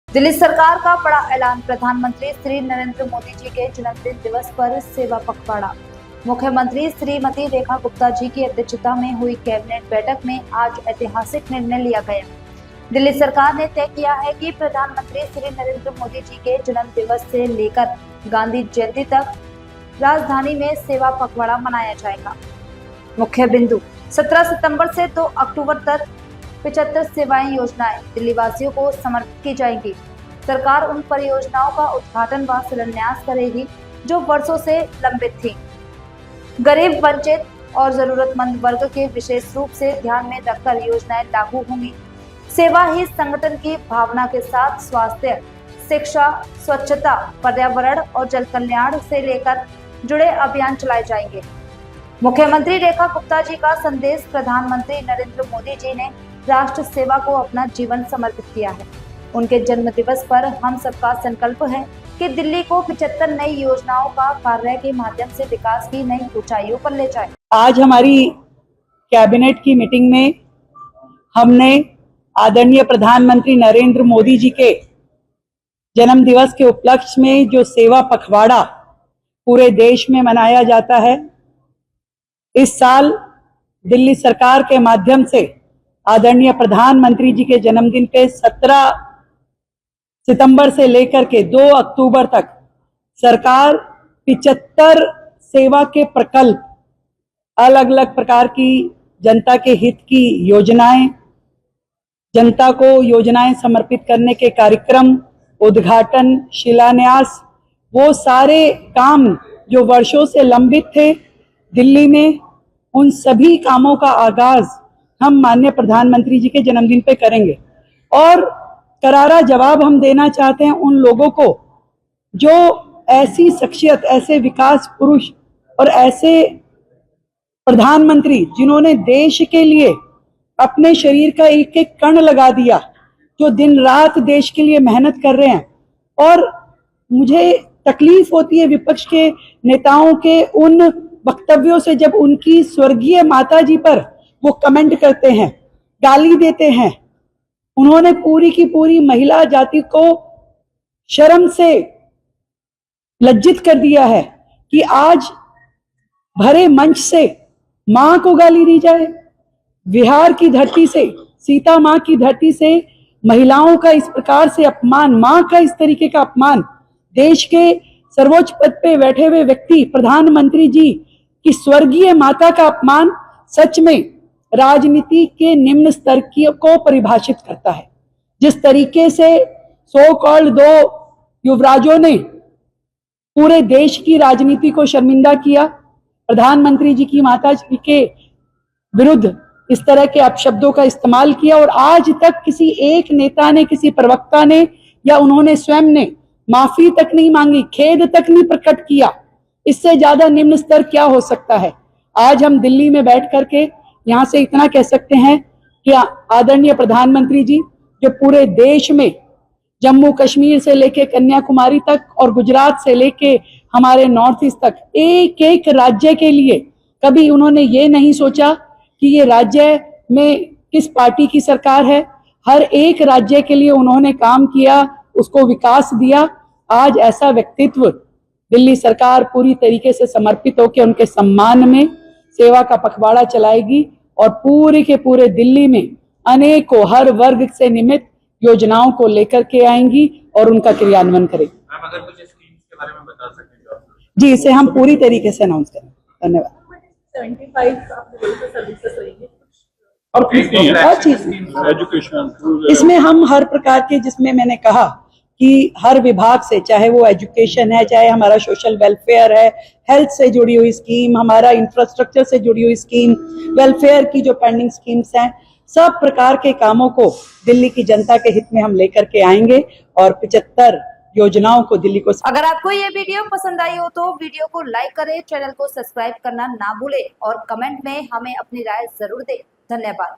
दिल्ली सरकार का बड़ा ऐलान, प्रधानमंत्री श्री नरेंद्र मोदी जी के जन्मदिन दिवस पर सेवा पखवाड़ा। मुख्यमंत्री श्रीमती रेखा गुप्ता जी की अध्यक्षता में हुई कैबिनेट बैठक में आज ऐतिहासिक निर्णय लिया गया। दिल्ली सरकार ने तय किया है कि प्रधानमंत्री श्री नरेंद्र मोदी जी के जन्म दिवस से लेकर गांधी जयंती तक राजधानी में सेवा पखवाड़ा मनाया जाएगा। मुख्य बिंदु 17 सितंबर से 2 अक्टूबर तक 75 सेवाएं योजनाएं दिल्ली वासियों को समर्पित की जाएंगी। सरकार उन परियोजनाओं का उद्घाटन व शिलान्यास करेगी जो वर्षों से लंबित थी। गरीब, वंचित और जरूरतमंद वर्ग के विशेष रूप से ध्यान में रखकर योजनाएं लागू होंगी। सेवा ही संगठन की भावना के साथ स्वास्थ्य, शिक्षा, स्वच्छता, पर्यावरण और जल कल्याण से लेकर जुड़े अभियान चलाए जाएंगे। मुख्यमंत्री रेखा गुप्ता जी का संदेश, प्रधानमंत्री नरेंद्र मोदी जी ने राष्ट्र सेवा को अपना जीवन समर्पित किया है। उनके जन्म दिवस पर हम सबका संकल्प है कि दिल्ली को 75 नई योजनाओं का कार्य के माध्यम से विकास की नई ऊंचाइयों पर ले जाए। आज हमारी कैबिनेट की मीटिंग में हमने आदरणीय प्रधानमंत्री नरेंद्र मोदी जी के जन्म दिवस के उपलक्ष्य में जो सेवा पखवाड़ा पूरे देश में मनाया जाता है, इस साल दिल्ली सरकार के माध्यम से आदरणीय प्रधानमंत्री जी के जन्मदिन पे 17 सितंबर से लेकर के 2 अक्टूबर तक सरकार 75 सेवा के प्रकल्प, अलग अलग प्रकार की जनता के हित की योजनाएं, जनता को योजनाएं समर्पित करने के कार्यक्रम, उद्घाटन, शिलान्यास, वो सारे काम जो वर्षों से लंबित थे दिल्ली में, उन सभी कामों का आगाज हम माननीय प्रधानमंत्री जी के जन्मदिन पे करेंगे। और करारा जवाब हम देना चाहते हैं उन लोगों को जो ऐसी शख्सियत, ऐसे विकास पुरुष और ऐसे प्रधानमंत्री जिन्होंने देश के लिए अपने शरीर का एक एक कण लगा दिया, जो दिन रात देश के लिए मेहनत कर रहे हैं। और मुझे तकलीफ होती है विपक्ष के नेताओं के उन वक्तव्यों से, जब उनकी स्वर्गीय माता जी पर वो कमेंट करते हैं, गाली देते हैं। उन्होंने पूरी की पूरी महिला जाति को शर्म से लज्जित कर दिया है कि आज भरे मंच से मां को गाली दी जाए। बिहार की धरती से, सीता मां की धरती से महिलाओं का इस प्रकार से अपमान, मां का इस तरीके का अपमान, देश के सर्वोच्च पद पे बैठे हुए व्यक्ति प्रधानमंत्री जी की स्वर्गीय माता का अपमान सच में राजनीति के निम्न स्तर को परिभाषित करता है। जिस तरीके से सो कॉल्ड 2 युवराजों ने पूरे देश की राजनीति को शर्मिंदा किया, प्रधानमंत्री जी की माता जी के विरुद्ध इस तरह के अपशब्दों का इस्तेमाल किया, और आज तक किसी एक नेता ने, किसी प्रवक्ता ने या उन्होंने स्वयं ने माफी तक नहीं मांगी, खेद तक नहीं प्रकट किया। इससे ज्यादा निम्न स्तर क्या हो सकता है। आज हम दिल्ली में बैठ करके यहाँ से इतना कह सकते हैं कि आदरणीय प्रधानमंत्री जी जो पूरे देश में जम्मू कश्मीर से लेके कन्याकुमारी तक और गुजरात से लेके हमारे नॉर्थ ईस्ट तक एक एक राज्य के लिए कभी उन्होंने ये नहीं सोचा कि ये राज्य में किस पार्टी की सरकार है। हर एक राज्य के लिए उन्होंने काम किया, उसको विकास दिया। आज ऐसा व्यक्तित्व दिल्ली सरकार पूरी तरीके से समर्पित होकर उनके सम्मान में सेवा का पखवाड़ा चलाएगी और पूरे के पूरे दिल्ली में अनेकों हर वर्ग से निमित्त योजनाओं को लेकर के आएंगी और उनका क्रियान्वयन करेगी। अगर कुछ स्कीम्स के बारे में बता सकें जी, इसे हम पूरी तरीके से अनाउंस करें। धन्यवाद। 75 एजुकेशन, इसमें हम हर प्रकार के, जिसमें मैंने कहा कि हर विभाग से, चाहे वो एजुकेशन है, चाहे हमारा सोशल वेलफेयर है, हेल्थ से जुड़ी हुई स्कीम, हमारा इंफ्रास्ट्रक्चर से जुड़ी हुई स्कीम, वेलफेयर की जो पेंडिंग स्कीम्स हैं, सब प्रकार के कामों को दिल्ली की जनता के हित में हम लेकर के आएंगे और 75 योजनाओं को दिल्ली को। अगर आपको ये वीडियो पसंद आई हो तो वीडियो को लाइक करें, चैनल को सब्सक्राइब करना ना भूलें और कमेंट में हमें अपनी राय जरूर दें। धन्यवाद।